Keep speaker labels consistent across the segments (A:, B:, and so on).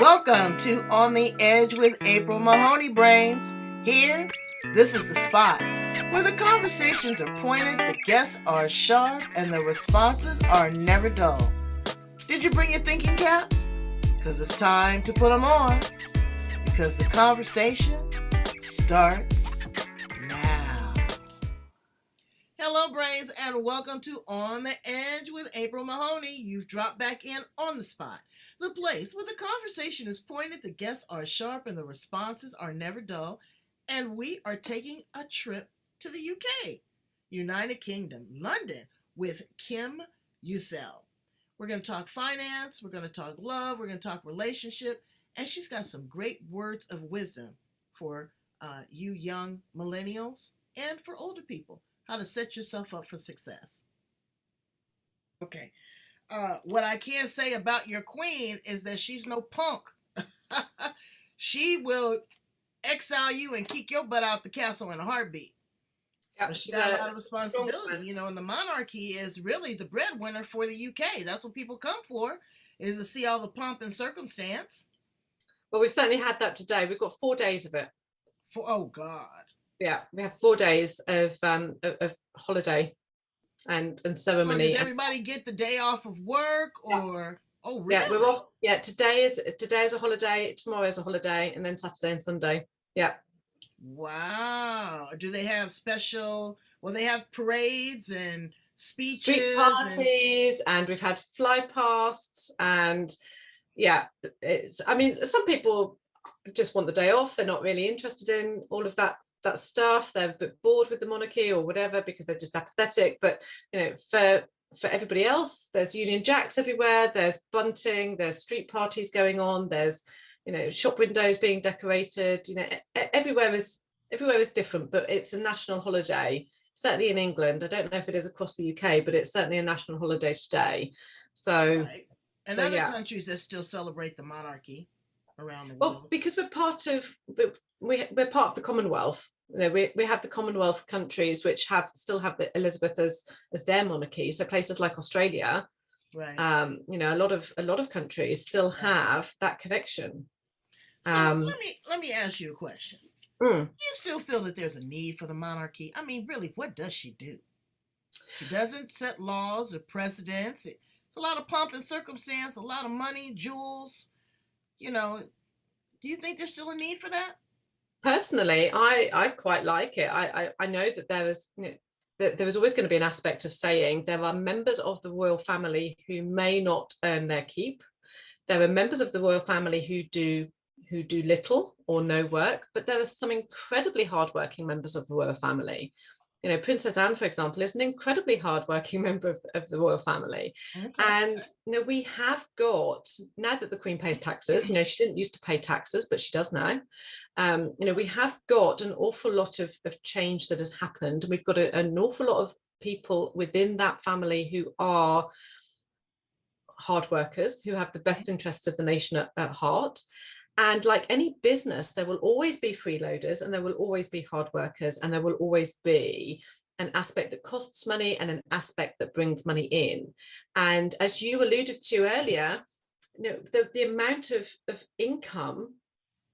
A: Welcome to On the Edge with April Mahoney Brains. Here, this is the spot where the conversations are pointed, the guests are sharp, and the responses are never dull. Did you bring your thinking caps? Because it's time to put them on. Because the conversation starts now. Hello, brains, and welcome to On the Edge with April Mahoney. You've dropped back in on the spot. The place where the conversation is pointed, the guests are sharp, and the responses are never dull. And we are taking a trip to the UK, United Kingdom, London, with Kim Uzzell. We're going to talk finance, we're going to talk love, we're going to talk relationship, and she's got some great words of wisdom for you young millennials and for older people, how to set yourself up for success. Okay. What I can say about your queen is that she's no punk. She will exile you and kick your butt out the castle in a heartbeat. Yep, but she's got a lot of responsibility, and the monarchy is really the breadwinner for the UK. That's what people come for, is to see all the pomp and circumstance.
B: Well, we've certainly had that today. We've got 4 days of it.
A: Oh, God.
B: Yeah, we have 4 days of holiday and ceremony.
A: So does everybody get the day off of work, or oh really?
B: Yeah, we're off. Yeah, today is a holiday, tomorrow is a holiday, and then Saturday and Sunday. Yeah.
A: Wow. Do they have special? Well, they have parades and speeches,
B: street parties, and we've had fly pasts, and yeah, I mean, some people just want the day off. They're not really interested in all of that stuff. They're a bit bored with the monarchy or whatever because they're just apathetic. But for everybody else, there's Union Jacks everywhere. There's bunting. There's street parties going on. There's shop windows being decorated. Everywhere is different, but it's a national holiday. Certainly in England. I don't know if it is across the UK, but it's certainly a national holiday today. So,
A: right. And other countries that still celebrate the monarchy around the world.
B: Well, because we're part of the Commonwealth. We have the Commonwealth countries which still have the Elizabeth as their monarchy. So places like Australia,
A: right?
B: A lot of countries still have that connection.
A: So let me ask you a question. Do you still feel that there's a need for the monarchy? I mean, really, what does she do? She doesn't set laws or precedents. It's a lot of pomp and circumstance, a lot of money, jewels. Do you think there's still a need for that?
B: Personally, I quite like it. I know that there was always going to be an aspect of saying there are members of the royal family who may not earn their keep. There are members of the royal family who do little or no work, but there are some incredibly hardworking members of the royal family. Princess Anne, for example, is an incredibly hardworking member of the royal family. Okay. And we have got, now that the Queen pays taxes, she didn't used to pay taxes, but she does now. We have got an awful lot of change that has happened. We've got an awful lot of people within that family who are hard workers, who have the best interests of the nation at heart. And like any business, there will always be freeloaders, and there will always be hard workers, and there will always be an aspect that costs money and an aspect that brings money in. And as you alluded to earlier, the amount of income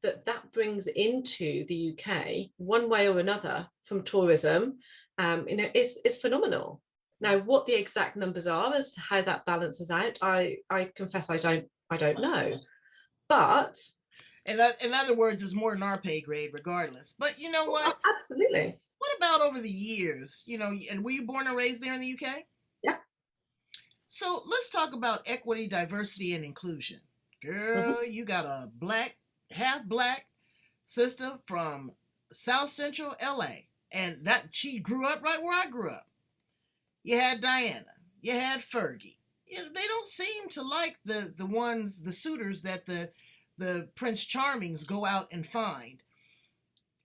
B: that brings into the UK, one way or another, from tourism, is phenomenal. Now, what the exact numbers are as to how that balances out, I confess I don't know, but.
A: In other words, it's more than our pay grade regardless. But you know what?
B: Absolutely.
A: What about over the years? And were you born and raised there in the UK?
B: Yeah.
A: So let's talk about equity, diversity, and inclusion. Girl, You got a half black sister from South Central LA. And that she grew up right where I grew up. You had Diana. You had Fergie. They don't seem to like the suitors that the Prince Charmings go out and find.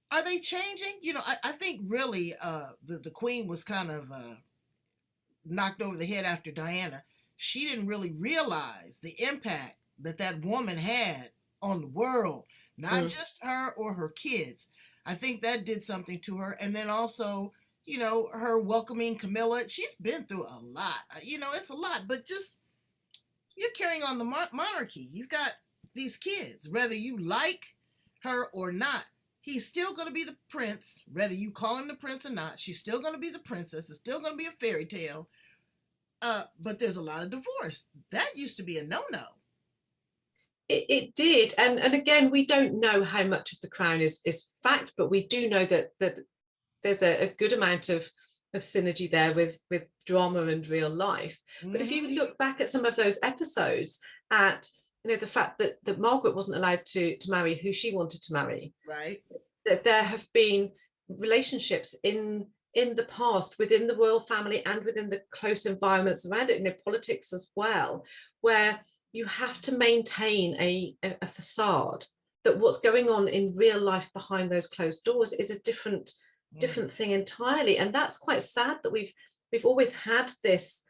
A: Are they changing? I think really the Queen was kind of knocked over the head after Diana. She didn't really realize the impact that woman had on the world, not just her or her kids. I think that did something to her. And then also, her welcoming Camilla. She's been through a lot. It's a lot, but just you're carrying on the monarchy. You've got these kids, whether you like her or not. He's still going to be the prince, whether you call him the prince or not. She's still going to be the princess. It's still going to be a fairy tale. But there's a lot of divorce. That used to be a no-no.
B: It did, and again, we don't know how much of the crown is fact, but we do know that there's a good amount of synergy there with drama and real life. But if you look back at some of those episodes, at the fact that Margaret wasn't allowed to marry who she wanted to marry,
A: right?
B: That there have been relationships in the past within the royal family and within the close environments around it, politics as well, where you have to maintain a facade that what's going on in real life behind those closed doors is a different thing entirely. And that's quite sad that we've always had this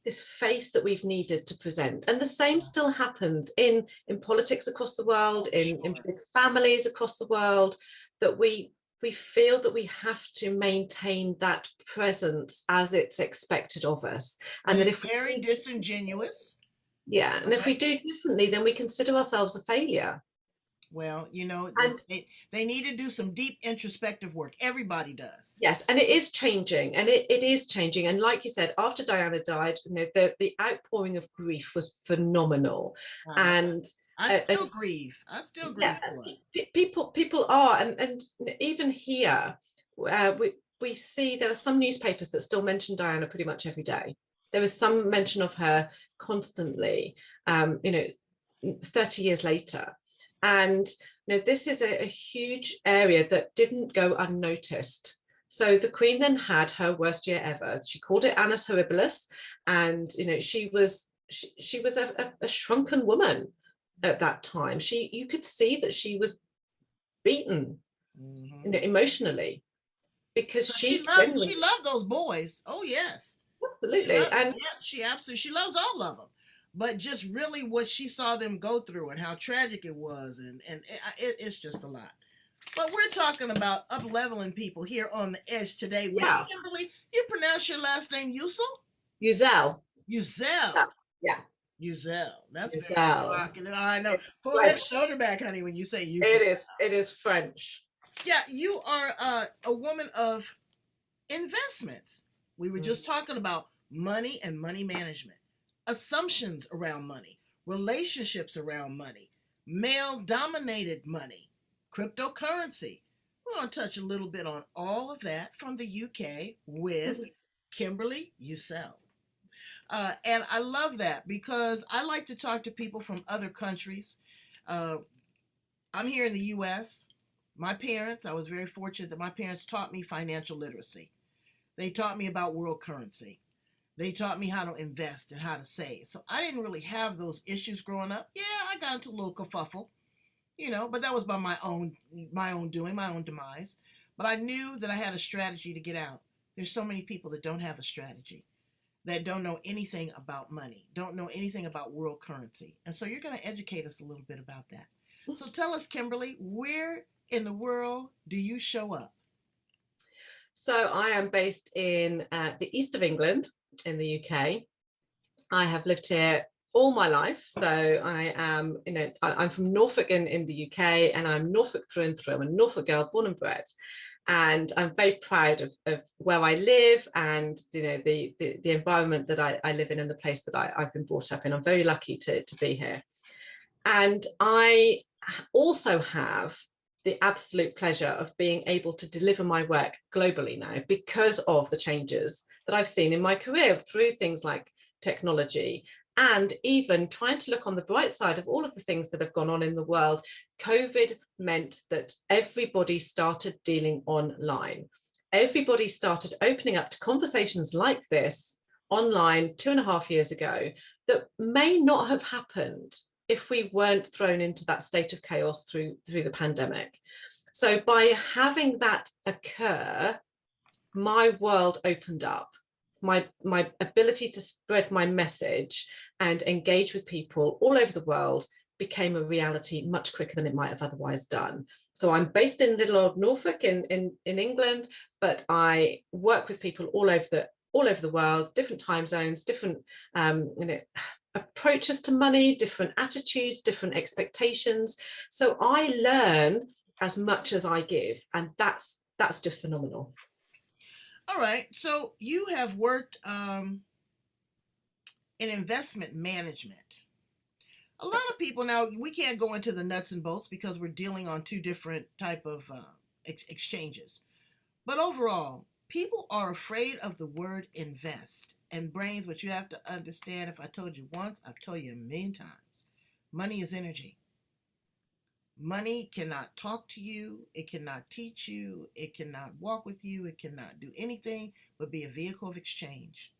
B: face that we've needed to present. And the same still happens in politics across the world, in big families across the world, that we feel that we have to maintain that presence as it's expected of us. And that if
A: very disingenuous.
B: Yeah, and if we do differently, then we consider ourselves a failure.
A: Well, they need to do some deep introspective work. Everybody does.
B: Yes, and it is changing, and it is changing. And like you said, after Diana died, the outpouring of grief was phenomenal. And
A: I still grieve.
B: Yeah, people are, and even here, we see there are some newspapers that still mention Diana pretty much every day. There is some mention of her constantly, 30 years later. And this is a huge area that didn't go unnoticed. So the Queen then had her worst year ever. She called it Annus Horribilis, and she was a shrunken woman at that time. You could see that she was beaten, emotionally, because she
A: loved those boys. Oh yes.
B: Absolutely.
A: She loves all of them, but just really what she saw them go through and how tragic it was, and it's just a lot. But we're talking about up-leveling people here on The Edge today with Kimberly. You pronounce your last name
B: Uzzell.
A: Uzzell.
B: Yeah.
A: Uzzell. That's
B: Uzzell.
A: Very provocative. I know. Pull that shoulder back, honey, when you say Uzzell.
B: It is French.
A: Yeah, you are a woman of investments. We were just talking about money and money management, assumptions around money, relationships around money, male-dominated money, cryptocurrency. We're going to touch a little bit on all of that from the UK with Kimberly Uzzell. And I love that because I like to talk to people from other countries. I'm here in the US. My parents, I was very fortunate that my parents taught me financial literacy. They taught me about world currency. They taught me how to invest and how to save. So I didn't really have those issues growing up. Yeah, I got into a little kerfuffle, but that was by my own doing, my own demise. But I knew that I had a strategy to get out. There's so many people that don't have a strategy, that don't know anything about money, don't know anything about world currency. And so you're going to educate us a little bit about that. So tell us, Kimberly, where in the world do you show up?
B: So I am based in the east of England in the UK. I have lived here all my life. So I am, I'm from Norfolk in the UK, and I'm Norfolk through and through. I'm a Norfolk girl, born and bred. And I'm very proud of where I live and, the environment that I live in and the place that I've been brought up in. I'm very lucky to be here. And I also have the absolute pleasure of being able to deliver my work globally now because of the changes that I've seen in my career through things like technology, and even trying to look on the bright side of all of the things that have gone on in the world. COVID meant that everybody started dealing online. Everybody started opening up to conversations like this online 2.5 years ago that may not have happened if we weren't thrown into that state of chaos through the pandemic. So by having that occur, my world opened up. My ability to spread my message and engage with people all over the world became a reality much quicker than it might have otherwise done. So I'm based in little old Norfolk in England, but I work with people all over the world, different time zones, different approaches to money, different attitudes, different expectations. So I learn as much as I give, and that's just phenomenal.
A: All right. So you have worked in investment management. A lot of people, now we can't go into the nuts and bolts because we're dealing on two different type of exchanges. But overall, people are afraid of the word invest. And brains, what you have to understand, if I told you once, I've told you a million times. Money is energy. Money cannot talk to you. It cannot teach you. It cannot walk with you. It cannot do anything but be a vehicle of exchange.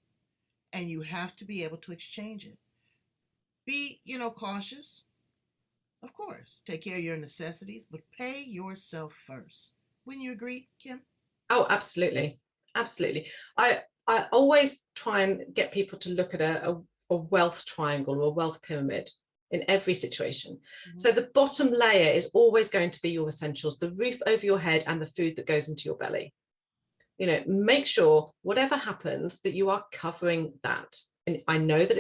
A: And you have to be able to exchange it. Be, cautious. Of course, take care of your necessities, but pay yourself first. Wouldn't you agree, Kim?
B: Oh, absolutely. Absolutely. I always try and get people to look at a wealth triangle or a wealth pyramid in every situation. Mm-hmm. So the bottom layer is always going to be your essentials, the roof over your head and the food that goes into your belly. Make sure whatever happens that you are covering that. And I know that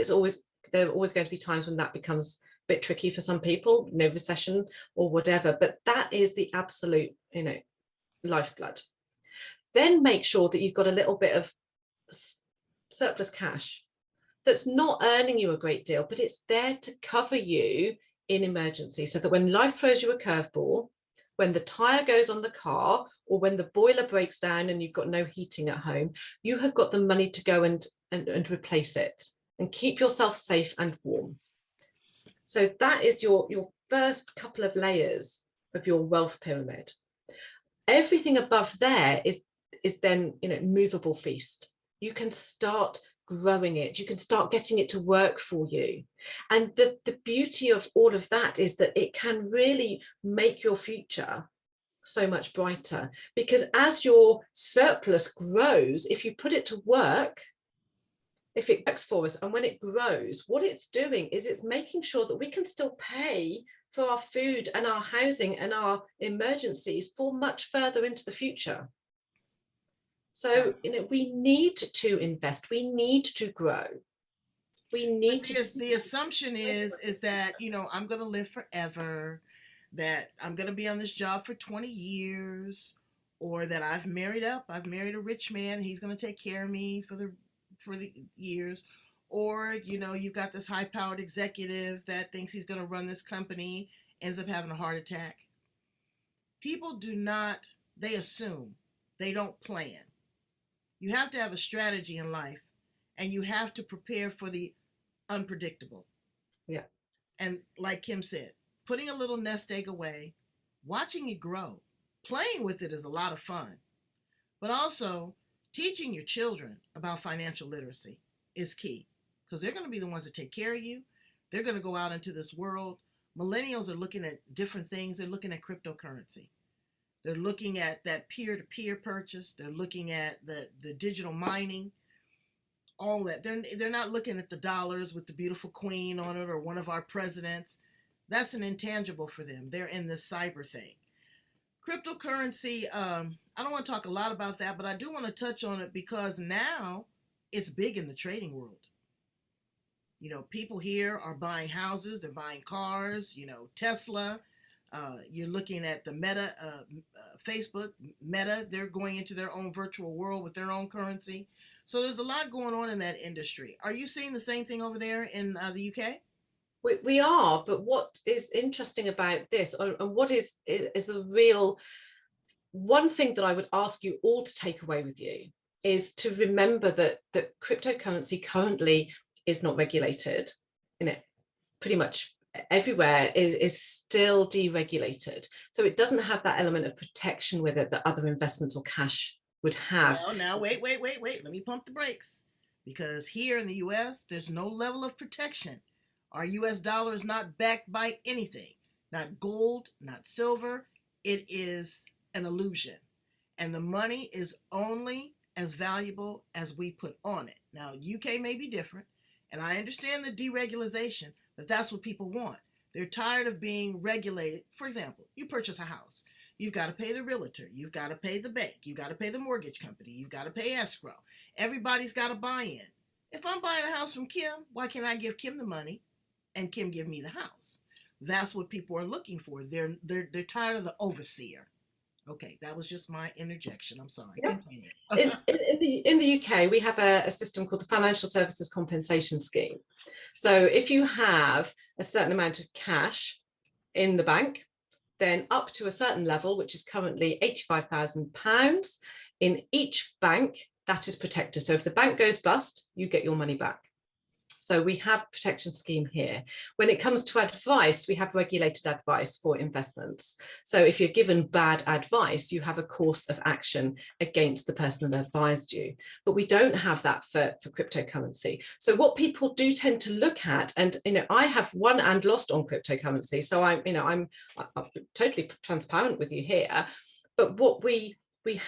B: there are always going to be times when that becomes a bit tricky for some people, recession or whatever, but that is the absolute, lifeblood. Then make sure that you've got a little bit of surplus cash that's not earning you a great deal, but it's there to cover you in emergency, so that when life throws you a curveball, when the tire goes on the car, or when the boiler breaks down and you've got no heating at home, you have got the money to go and replace it and keep yourself safe and warm. So that is your first couple of layers of your wealth pyramid. Everything above there is then movable feast. You can start growing it, you can start getting it to work for you. And the beauty of all of that is that it can really make your future so much brighter, because as your surplus grows, if you put it to work, if it works for us, and when it grows, what it's doing is it's making sure that we can still pay for our food and our housing and our emergencies for much further into the future. So, we need to invest, we need to grow. We need
A: the assumption is that, I'm going to live forever, that I'm going to be on this job for 20 years, or that I've married a rich man, he's going to take care of me for the years, or, you've got this high-powered executive that thinks he's going to run this company, ends up having a heart attack. People they assume, they don't plan. You have to have a strategy in life, and you have to prepare for the unpredictable.
B: Yeah.
A: And like Kim said, putting a little nest egg away, watching it grow, playing with it is a lot of fun. But also, teaching your children about financial literacy is key, because they're going to be the ones that take care of you. They're going to go out into this world. Millennials are looking at different things. They're looking at cryptocurrency. They're looking at that peer-to-peer purchase. They're looking at the digital mining, all that. They're not looking at the dollars with the beautiful queen on it or one of our presidents. That's an intangible for them. They're in this cyber thing. Cryptocurrency, I don't want to talk a lot about that, but I do want to touch on it because now it's big in the trading world. People here are buying houses, they're buying cars, Tesla. You're looking at the Meta, Facebook, Meta, they're going into their own virtual world with their own currency. So there's a lot going on in that industry. Are you seeing the same thing over there in the UK?
B: We are, but what is interesting about this, and what is the real one thing that I would ask you all to take away with you, is to remember that cryptocurrency currently is not regulated. Pretty much everywhere is still deregulated. So it doesn't have that element of protection with it that other investments or cash would have.
A: Well, now, wait. Let me pump the brakes. Because here in the U.S., there's no level of protection. Our U.S. dollar is not backed by anything. Not gold, not silver. It is an illusion. And the money is only as valuable as we put on it. Now, UK may be different. And I understand the deregulation, but that's what people want. They're tired of being regulated. For example, you purchase a house. You've got to pay the realtor. You've got to pay the bank. You've got to pay the mortgage company. You've got to pay escrow. Everybody's got to buy in. If I'm buying a house from Kim, why can't I give Kim the money and Kim give me the house? That's what people are looking for. They're tired of the overseer. Okay, that was just my interjection. I'm sorry.
B: Yeah.
A: Continue.
B: In the UK, we have a system called the Financial Services Compensation Scheme. So if you have a certain amount of cash in the bank, then up to a certain level, which is currently £85,000 in each bank, that is protected. So if the bank goes bust, you get your money back. So we have a protection scheme here. When it comes to advice, we have regulated advice for investments. So if you're given bad advice, you have a course of action against the person that advised you. But we don't have that for cryptocurrency. So what people do tend to look at, and I have won and lost on cryptocurrency. So I'm totally transparent with you here. But what we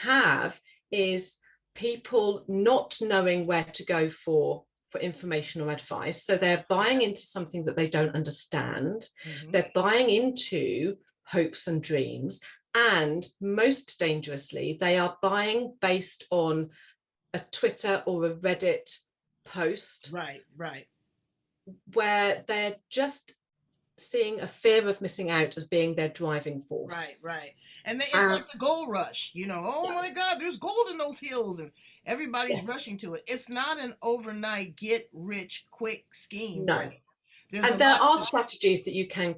B: have is people not knowing where to go for information or advice. So they're buying into something that they don't understand. Mm-hmm. They're buying into hopes and dreams. And most dangerously, they are buying based on a Twitter or a Reddit post.
A: Right.
B: Where they're just seeing a fear of missing out as being their driving force.
A: Right. And it's like the gold rush, oh my God, there's gold in those hills and everybody's rushing to it. It's not an overnight get rich quick scheme.
B: No.
A: Right?
B: And there are strategies that you can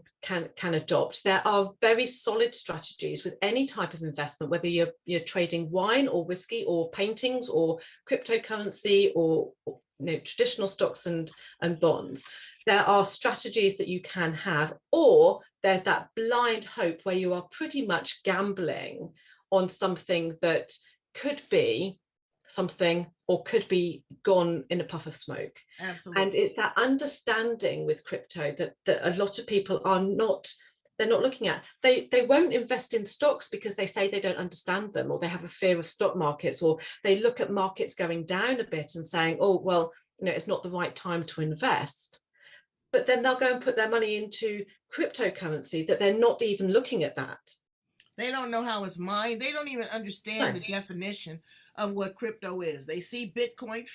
B: adopt. There are very solid strategies with any type of investment, whether you're trading wine or whiskey or paintings or cryptocurrency or traditional stocks and bonds. There are strategies that you can have, or there's that blind hope where you are pretty much gambling on something that could be something or could be gone in a puff of smoke.
A: Absolutely.
B: And it's that understanding with crypto that a lot of people are not, they're not looking at. They won't invest in stocks because they say they don't understand them, or they have a fear of stock markets, or they look at markets going down a bit and saying, oh, well, it's not the right time to invest. But then they'll go and put their money into cryptocurrency that they're not even looking at that.
A: They don't know how it's mined. They don't even understand the definition of what crypto is. They see Bitcoin,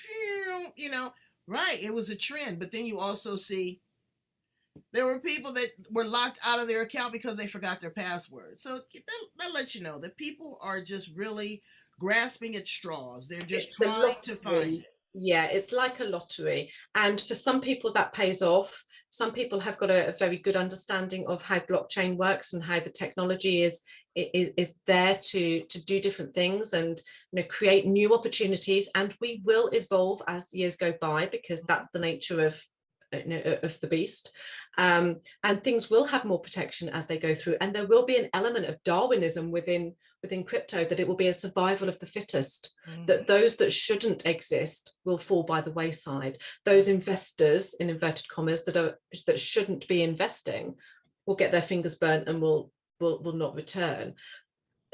A: right, it was a trend. But then you also see there were people that were locked out of their account because they forgot their password. So that lets you know that people are just really grasping at straws. They're just trying to find it.
B: Yeah, it's like a lottery. And for some people that pays off. Some people have got a very good understanding of how blockchain works and how the technology is there to do different things and create new opportunities. And we will evolve as years go by, because that's the nature of the beast. And things will have more protection as they go through. And there will be an element of Darwinism within crypto, that it will be a survival of the fittest, that those that shouldn't exist will fall by the wayside. Those investors, in inverted commas, that shouldn't be investing will get their fingers burnt and will not return.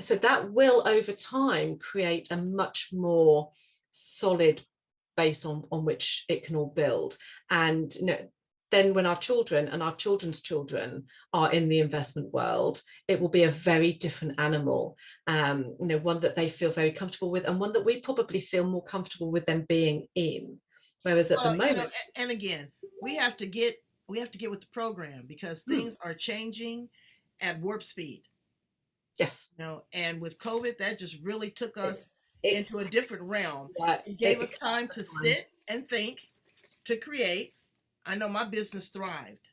B: So that will over time create a much more solid base on which it can all build. And then when our children and our children's children are in the investment world, it will be a very different animal, one that they feel very comfortable with, and one that we probably feel more comfortable with them being in. Whereas at the moment,
A: and again, we have to get with the program, because things are changing at warp speed.
B: Yes.
A: And with COVID, that just really took us into a different realm. It gave us time to sit and think, to create. I know my business thrived.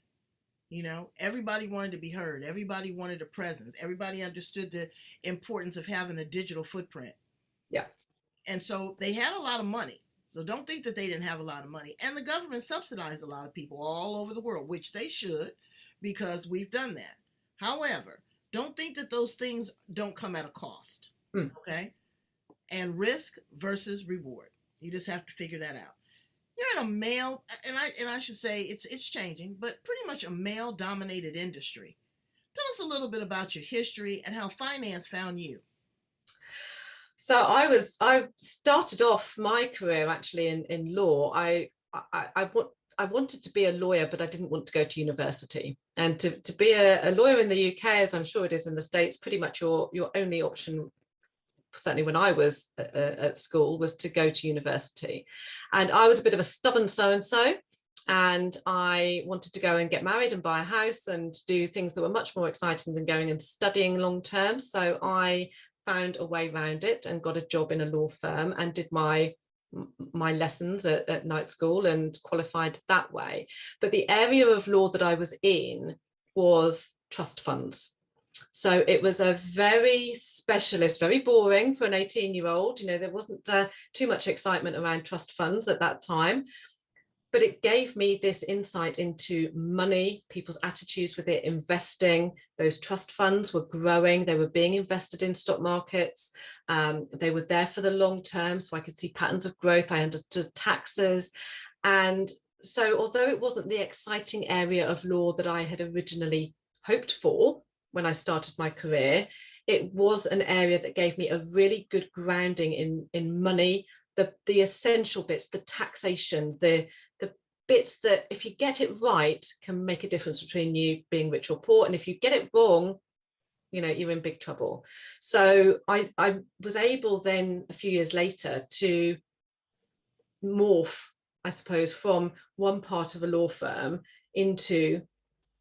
A: Everybody wanted to be heard. Everybody wanted a presence. Everybody understood the importance of having a digital footprint.
B: Yeah.
A: And so they had a lot of money. So don't think that they didn't have a lot of money. And the government subsidized a lot of people all over the world, which they should, because we've done that. However, don't think that those things don't come at a cost. Okay? And risk versus reward. You just have to figure that out. You're in a male, and I should say it's changing, but pretty much a male-dominated industry. Tell us a little bit about your history and how finance found you.
B: So I started off my career actually in law. I wanted to be a lawyer, but I didn't want to go to university. And to be a lawyer in the UK, as I'm sure it is in the States, pretty much your only option certainly when I was at school, was to go to university. And I was a bit of a stubborn so-and-so, and I wanted to go and get married and buy a house and do things that were much more exciting than going and studying long term. So I found a way around it and got a job in a law firm and did my lessons at night school and qualified that way. But the area of law that I was in was trust funds. So it was a very specialist, very boring for an 18-year-old. You know, there wasn't too much excitement around trust funds at that time. But it gave me this insight into money, people's attitudes with it, investing. Those trust funds were growing. They were being invested in stock markets. They were there for the long term, so I could see patterns of growth. I understood taxes. And so although it wasn't the exciting area of law that I had originally hoped for when I started my career, it was an area that gave me a really good grounding in money, the essential bits, the taxation, the bits that if you get it right can make a difference between you being rich or poor, and if you get it wrong, you know, you're in big trouble. So I was able then a few years later to morph, I suppose, from one part of a law firm into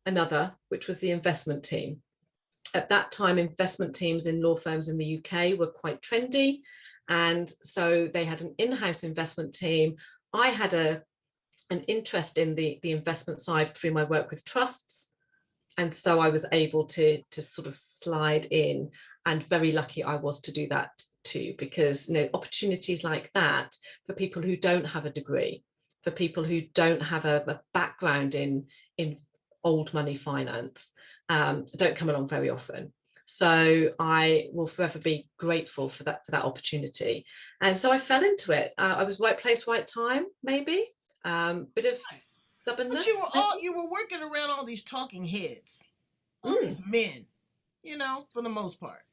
B: another, which was the investment team. At that time, investment teams in law firms in the UK were quite trendy, and so they had an in-house investment team. I had an interest in the investment side through my work with trusts, and so I was able to sort of slide in, and very lucky I was to do that too, because, you know, opportunities like that for people who don't have a degree, for people who don't have a background in old money finance, don't come along very often. So I will forever be grateful for that opportunity. And so I fell into it. I was right place, right time, maybe. Bit of stubbornness.
A: But you were working around all these talking heads, all these men, you know, for the most part.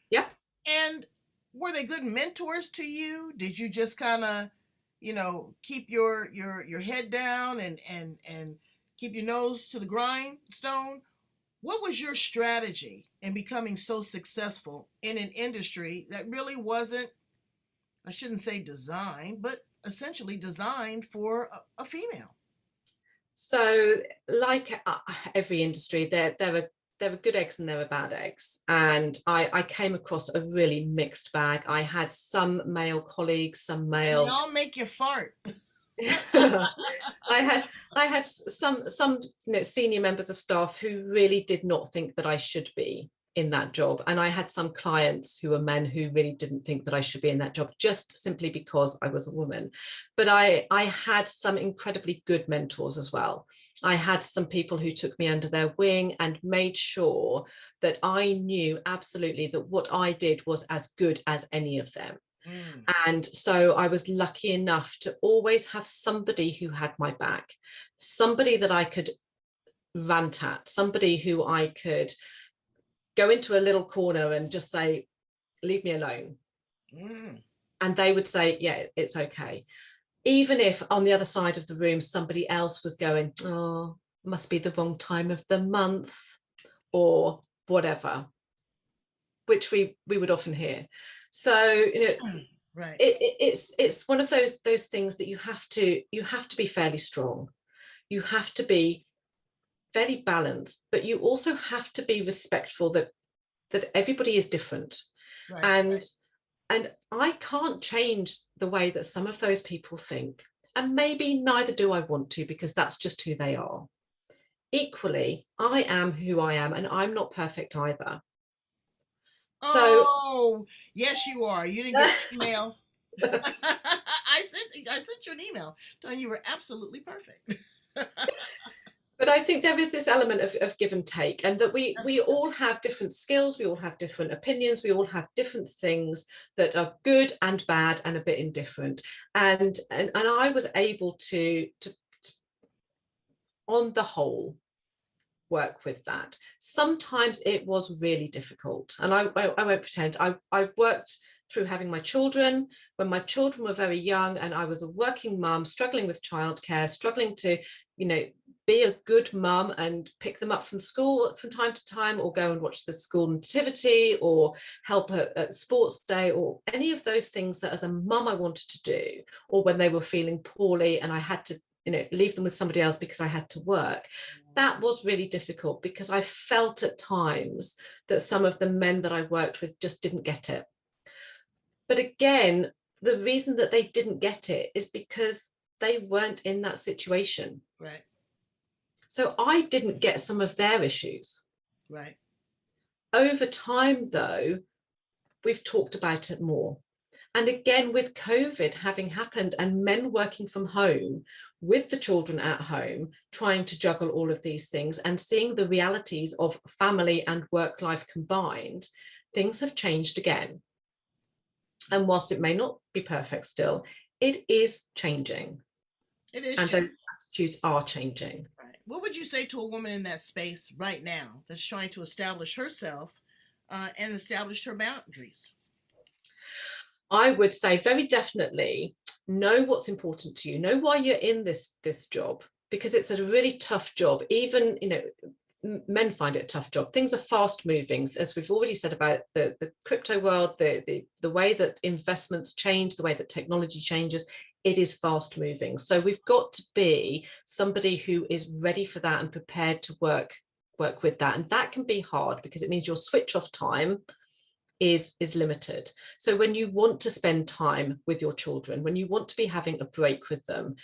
B: Yeah.
A: And were they good mentors to you? Did you just kind of, you know, keep your head down and keep your nose to the grindstone? What was your strategy in becoming so successful in an industry that really wasn't, I shouldn't say designed, but essentially designed for a female?
B: So, like every industry, there are good eggs and there are bad eggs. And I came across a really mixed bag. I had some male colleagues, some male.
A: They all make you fart.
B: I had some you know, senior members of staff who really did not think that I should be in that job, and I had some clients who were men who really didn't think that I should be in that job, just simply because I was a woman. But I had some incredibly good mentors as well. I had some people who took me under their wing and made sure that I knew absolutely that what I did was as good as any of them. And so I was lucky enough to always have somebody who had my back, somebody that I could rant at, somebody who I could go into a little corner and just say, leave me alone. And they would say, yeah, it's okay. Even if on the other side of the room, somebody else was going, oh, must be the wrong time of the month or whatever, which we would often hear. So, you know,
A: right.
B: It's one of those things that you have to be fairly strong. You have to be fairly balanced, but you also have to be respectful that everybody is different. Right, and I can't change the way that some of those people think, and maybe neither do I want to, because that's just who they are. Equally, I am who I am, and I'm not perfect either.
A: So, yes, you are. You didn't get an email. I sent you an email telling you were absolutely perfect.
B: But I think there is this element of give and take, and that we all have different skills, we all have different opinions, we all have different things that are good and bad and a bit indifferent. And I was able to on the whole, work with that. Sometimes it was really difficult, and I won't pretend. I worked through having my children when my children were very young, and I was a working mum, struggling with childcare, struggling to, you know, be a good mum and pick them up from school from time to time, or go and watch the school nativity, or help at sports day, or any of those things that as a mum I wanted to do, or when they were feeling poorly and I had to, leave them with somebody else because I had to work. That was really difficult, because I felt at times that some of the men that I worked with just didn't get it. But again, the reason that they didn't get it is because they weren't in that situation.
A: Right.
B: So I didn't get some of their issues.
A: Right.
B: Over time, though, we've talked about it more. And again, with COVID having happened and men working from home with the children at home, trying to juggle all of these things and seeing the realities of family and work life combined, things have changed again. And whilst it may not be perfect still, it is changing.
A: It is.
B: And those attitudes are changing.
A: Right. What would you say to a woman in that space right now that's trying to establish herself and establish her boundaries?
B: I would say very definitely know what's important to you, know why you're in this job, because it's a really tough job. Even, men find it a tough job. Things are fast moving, as we've already said about the crypto world, the way that investments change, the way that technology changes. It is fast moving. So we've got to be somebody who is ready for that and prepared to work with that. And that can be hard, because it means your switch off time is limited. So when you want to spend time with your children, when you want to be having a break with them,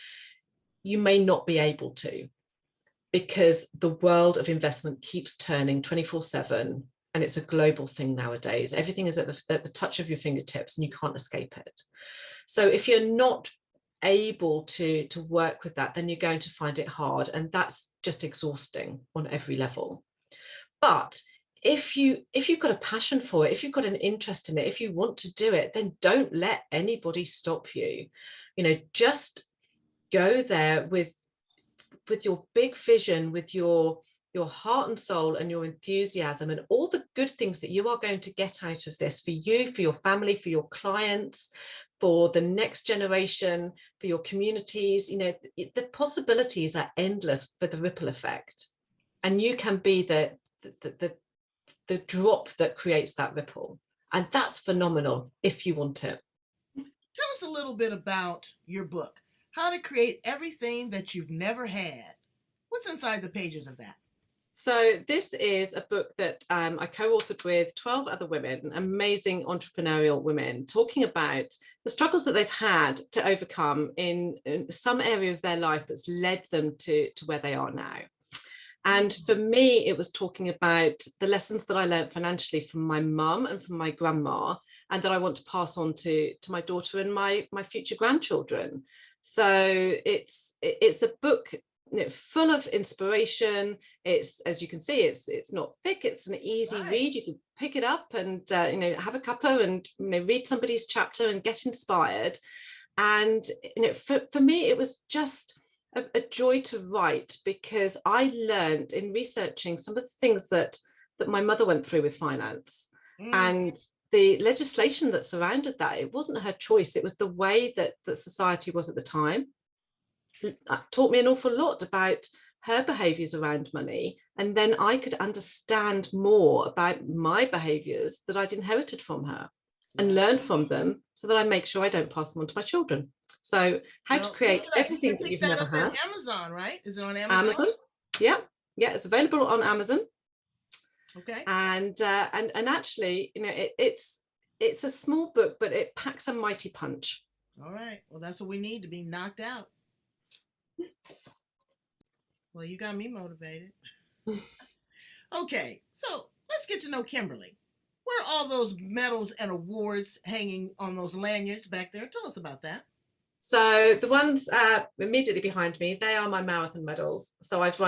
B: you may not be able to, because the world of investment keeps turning 24/7, and it's a global thing nowadays. Everything is at the touch of your fingertips, and you can't escape it. So if you're not able to work with that, then you're going to find it hard, and that's just exhausting on every level. But if you've got a passion for it, if you've got an interest in it, if you want to do it, then don't let anybody stop you. Just go there with your big vision, with your heart and soul and your enthusiasm and all the good things that you are going to get out of this, for you, for your family, for your clients, for the next generation, for your communities. The possibilities are endless for the ripple effect, and you can be the drop that creates that ripple, and that's phenomenal if you want it.
A: Tell us a little bit about your book, How to Create Everything That You've Never Had. What's inside the pages of that?
B: So this is a book that I co-authored with 12 other women, amazing entrepreneurial women, talking about the struggles that they've had to overcome in some area of their life that's led them to where they are now. And for me, it was talking about the lessons that I learned financially from my mum and from my grandma, and that I want to pass on to my daughter and my future grandchildren. So it's a book full of inspiration. It's, as you can see, it's not thick. It's an easy read. You can pick it up and have a cuppa and read somebody's chapter and get inspired. And for me, it was just a joy to write, because I learned in researching some of the things that my mother went through with finance and the legislation that surrounded that. It wasn't her choice. It was the way that society was at the time. It taught me an awful lot about her behaviors around money. And then I could understand more about my behaviors that I'd inherited from her and learn from them, so that I make sure I don't pass them on to my children. So how to create everything that you've never had.
A: Amazon, right? Is it on Amazon?
B: Amazon. Yeah, it's available on Amazon.
A: Okay.
B: And actually, it's a small book, but it packs a mighty punch.
A: All right. Well, that's what we need to be knocked out. Well, you got me motivated. Okay, so let's get to know Kimberly. Where are all those medals and awards hanging on those lanyards back there? Tell us about that.
B: So the ones immediately behind me, they are my marathon medals. So I've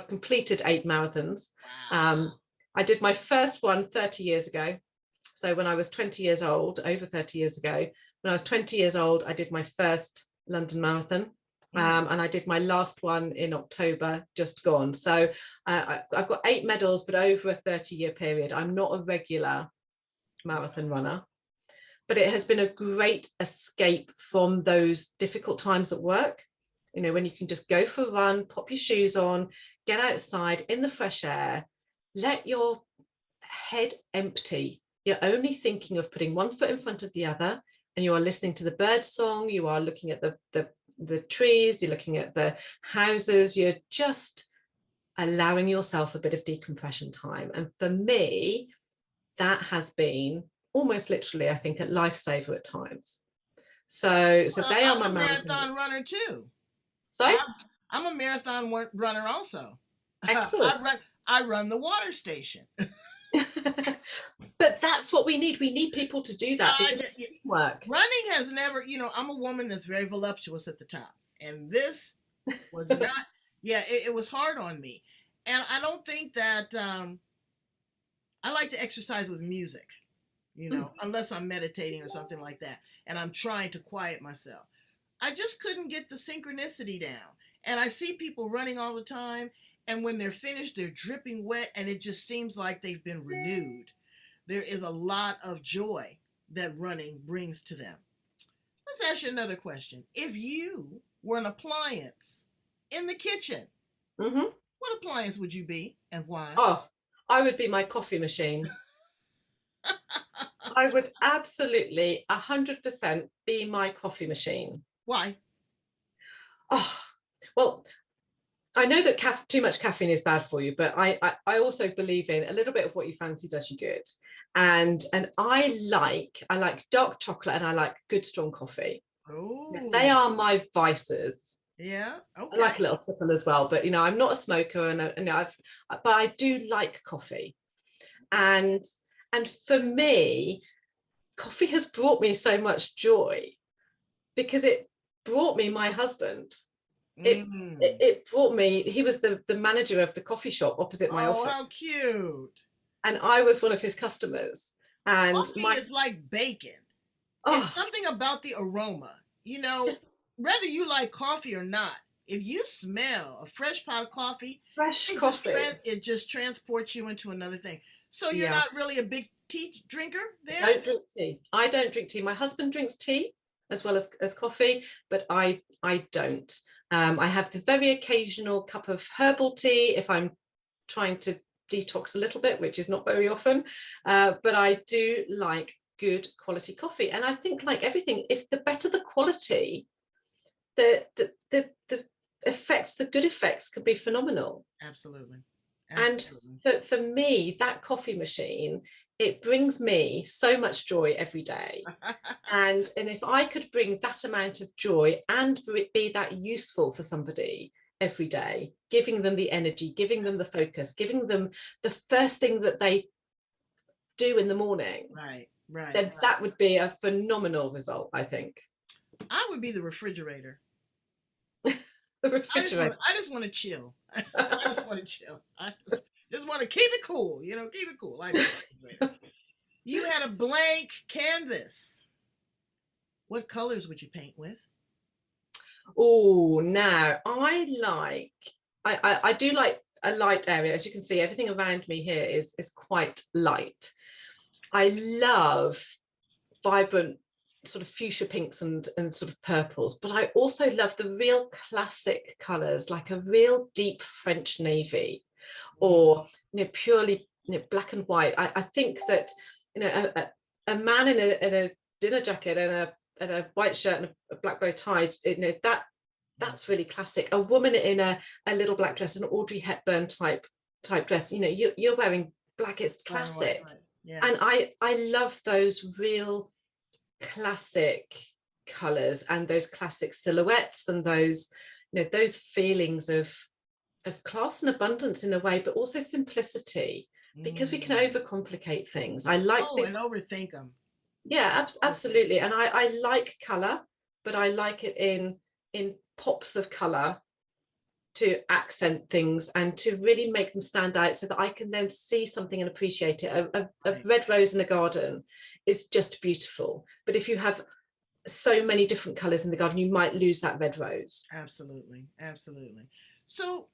B: completed 8 marathons. Wow. I did my first one 30 years ago. So when I was 20 years old, over 30 years ago, when I was 20 years old, I did my first London Marathon. And I did my last one in October, just gone. So I've got 8 medals, but over a 30-year period. I'm not a regular marathon runner, but it has been a great escape from those difficult times at work. You know, when you can just go for a run, pop your shoes on, get outside in the fresh air, let your head empty. You're only thinking of putting one foot in front of the other, and you are listening to the bird song, you are looking at the trees, you're looking at the houses, you're just allowing yourself a bit of decompression time. And for me, that has been almost literally, I think, a lifesaver at times. So they are my
A: I'm a marathon runner too.
B: So
A: I'm a marathon runner also.
B: Excellent.
A: I run the water station.
B: But that's what we need. We need people to do that because work.
A: Running has never, I'm a woman that's very voluptuous at the top, and this was not. Yeah, it was hard on me, and I don't think that I like to exercise with music, unless I'm meditating or something like that, and I'm trying to quiet myself. I just couldn't get the synchronicity down, and I see people running all the time, and when they're finished, they're dripping wet, and it just seems like they've been renewed. There is a lot of joy that running brings to them. Let's ask you another question. If you were an appliance in the kitchen, what appliance would you be and why?
B: Oh, I would be my coffee machine. I would absolutely 100% be my coffee machine.
A: Why?
B: Oh, well, I know that too much caffeine is bad for you, but I also believe in a little bit of what you fancy does you good. And I like dark chocolate, and I like good strong coffee.
A: Oh,
B: they are my vices.
A: Yeah, okay.
B: I like a little tipple as well, but I'm not a smoker, but I do like coffee, and for me, coffee has brought me so much joy because it brought me my husband. It brought me. He was the manager of the coffee shop opposite my office. Oh,
A: how cute!
B: And I was one of his customers. And
A: coffee is like bacon. It's something about the aroma. Whether you like coffee or not, if you smell a fresh pot of coffee, it just transports you into another thing. So you're not really a big tea drinker there?
B: I don't drink tea. I don't drink tea. My husband drinks tea as well as coffee, but I don't. I have the very occasional cup of herbal tea if I'm trying to detox a little bit, which is not very often, but I do like good quality coffee. And I think, like everything, if the better the quality, the effects, the good effects can be phenomenal.
A: Absolutely.
B: And for me, that coffee machine, it brings me so much joy every day. and if I could bring that amount of joy and be that useful for somebody every day, giving them the energy, giving them the focus, giving them the first thing that they do in the morning, then that would be a phenomenal result, I think.
A: I would be the refrigerator.
B: The refrigerator.
A: I just want to chill. I just want to chill. I just want to keep it cool, keep it cool. You had a blank canvas. What colors would you paint with?
B: Oh, now I do like a light area. As you can see, everything around me here is quite light. I love vibrant sort of fuchsia pinks and sort of purples, but I also love the real classic colors, like a real deep French navy, or purely black and white. I think that a man in a dinner jacket and a white shirt and a black bow tie, that's really classic. A woman in a little black dress, an Audrey Hepburn type dress, you're wearing black, it's classic. Right. Yeah. And I love those real classic colors and those classic silhouettes and those those feelings of class and abundance in a way, but also simplicity, because we can overcomplicate things. I like this
A: and overthink them.
B: Yeah, absolutely. And I like color, but I like it in pops of color to accent things and to really make them stand out, so that I can then see something and appreciate it. A red rose in a garden is just beautiful, but if you have so many different colors in the garden, you might lose that red rose.
A: Absolutely. So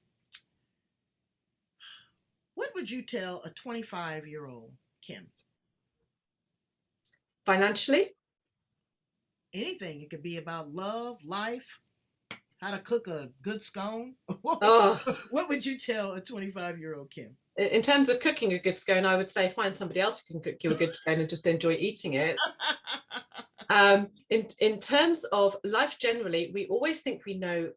A: what would you tell a 25-year-old Kim?
B: Financially?
A: Anything. It could be about love, life. how to cook a good scone.
B: Oh,
A: What would you tell a 25-year-old Kim?
B: in terms of cooking a good scone, I would say find somebody else who can cook you a good scone and just enjoy eating it. In terms of life generally, we always think we know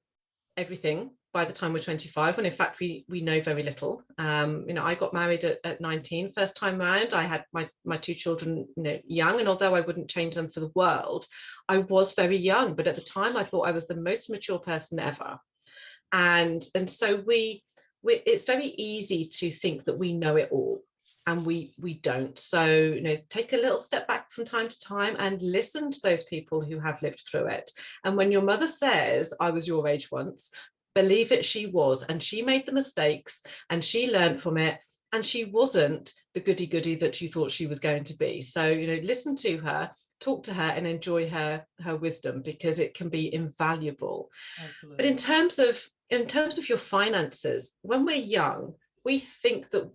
B: everything by the time we're 25, when in fact we know very little. I got married at 19. First time around, I had my two children, young, and although I wouldn't change them for the world, I was very young. But at the time, I thought I was the most mature person ever, and so it's very easy to think that we know it all, and we don't. So take a little step back from time to time and listen to those people who have lived through it. And when your mother says, I was your age once, believe it, she was, and she made the mistakes and she learned from it, and she wasn't the goody that you thought she was going to be. So listen to her, talk to her, and enjoy her wisdom, because it can be invaluable.
A: Absolutely.
B: But in terms of your finances, when we're young, we think that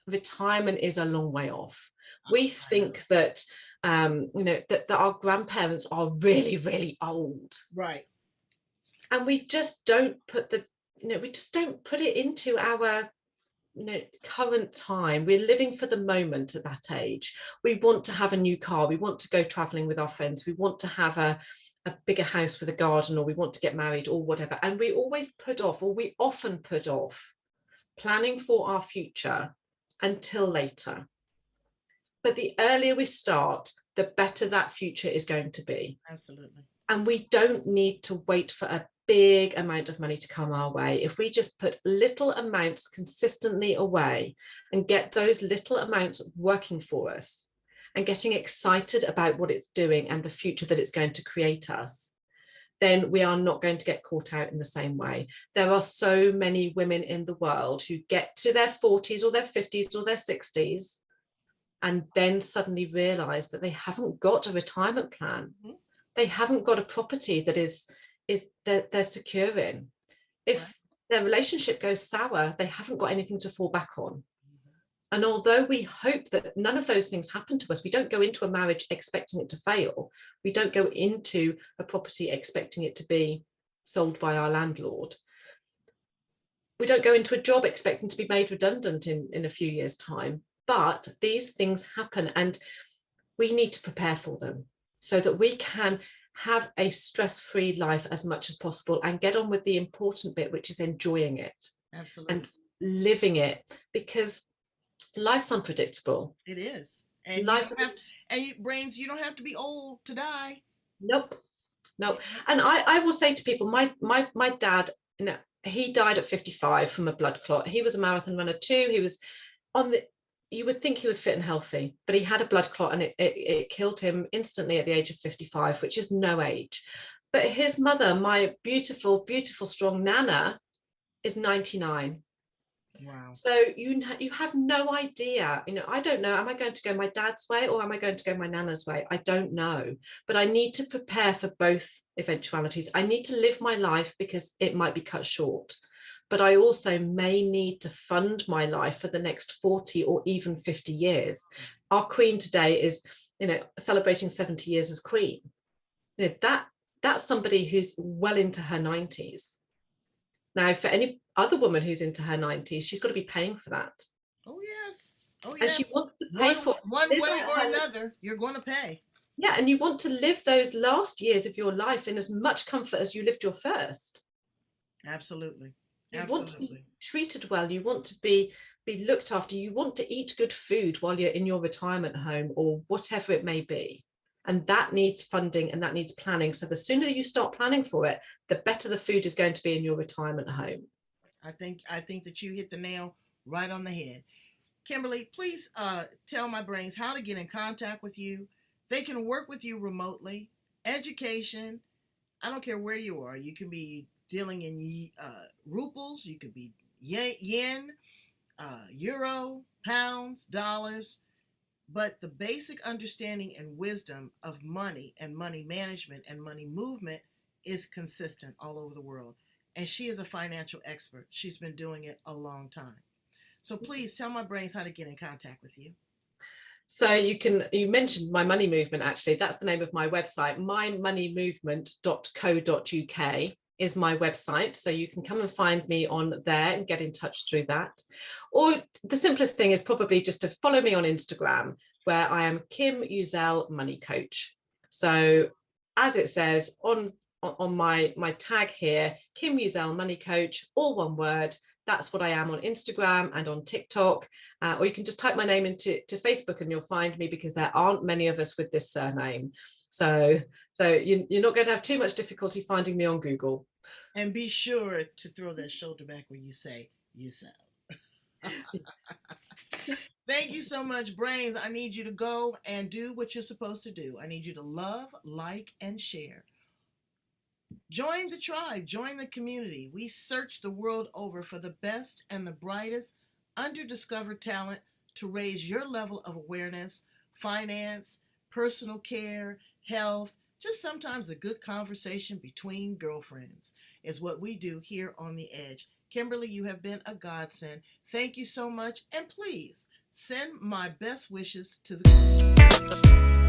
B: retirement is a long way off. We think that that our grandparents are really, really old.
A: Right.
B: And we just don't put it into our current time. We're living for the moment at that age. We want to have a new car, we want to go traveling with our friends, we want to have a bigger house with a garden, or we want to get married or whatever. And we often put off planning for our future until later. But the earlier we start, the better that future is going to be.
A: Absolutely.
B: And we don't need to wait for a big amount of money to come our way. If we just put little amounts consistently away and get those little amounts working for us and getting excited about what it's doing and the future that it's going to create us, then we are not going to get caught out in the same way. There are so many women in the world who get to their 40s or their 50s or their 60s and then suddenly realize that they haven't got a retirement plan. Mm-hmm. They haven't got a property that they're secure in. If their relationship goes sour, they haven't got anything to fall back on. Mm-hmm. And although we hope that none of those things happen to us, we don't go into a marriage expecting it to fail. We don't go into a property expecting it to be sold by our landlord. We don't go into a job expecting to be made redundant in a few years' time. But these things happen, and we need to prepare for them so that we can have a stress-free life as much as possible and get on with the important bit, which is enjoying it. Absolutely. And living it, because life's unpredictable.
A: It is. And you don't have to be old to die.
B: Nope. And I will say to people, my dad, he died at 55 from a blood clot. He was a marathon runner too. He was you would think he was fit and healthy, but he had a blood clot, and it killed him instantly at the age of 55, which is no age. But his mother, my beautiful, beautiful, strong Nana, is 99.
A: Wow.
B: So you have no idea. I don't know, am I going to go my dad's way or am I going to go my Nana's way? I don't know. But I need to prepare for both eventualities. I need to live my life because it might be cut short. But I also may need to fund my life for the next 40 or even 50 years. Our Queen today is, celebrating 70 years as Queen. That's somebody who's well into her 90s. Now, for any other woman who's into her 90s, she's got to be paying for that.
A: Oh, yes. Oh,
B: yes. And she wants to pay for
A: one way or another, you're going to pay.
B: Yeah, and you want to live those last years of your life in as much comfort as you lived your first.
A: Absolutely.
B: You want to be treated well. You want to be looked after. You want to eat good food while you're in your retirement home or whatever it may be. And that needs funding and that needs planning. So the sooner you start planning for it, the better the food is going to be in your retirement home.
A: I think that you hit the nail right on the head. Kimberly, please tell my brains how to get in contact with you. They can work with you remotely. Education. I don't care where you are. You can be dealing in rubles, you could be yen, euro, pounds, dollars, but the basic understanding and wisdom of money and money management and money movement is consistent all over the world. And she is a financial expert. She's been doing it a long time. So please tell my brains how to get in contact with you.
B: So you mentioned My Money Movement, actually. That's the name of my website, mymoneymovement.co.uk. is my website. So you can come and find me on there and get in touch through that. Or the simplest thing is probably just to follow me on Instagram, where I am Kim Uzzell Money Coach. So as it says on my tag here, Kim Uzzell Money Coach, all one word. That's what I am on Instagram and on TikTok. Or you can just type my name into Facebook and you'll find me, because there aren't many of us with this surname. So you're not going to have too much difficulty finding me on Google.
A: And be sure to throw that shoulder back when you say Uzzell. Thank you so much, Brains. I need you to go and do what you're supposed to do. I need you to love, like, and share. Join the tribe, join the community. We search the world over for the best and the brightest underdiscovered talent to raise your level of awareness, finance, personal care, health. Just sometimes a good conversation between girlfriends is what we do here on The Edge. Kimberly, you have been a godsend. Thank you so much, and please send my best wishes to the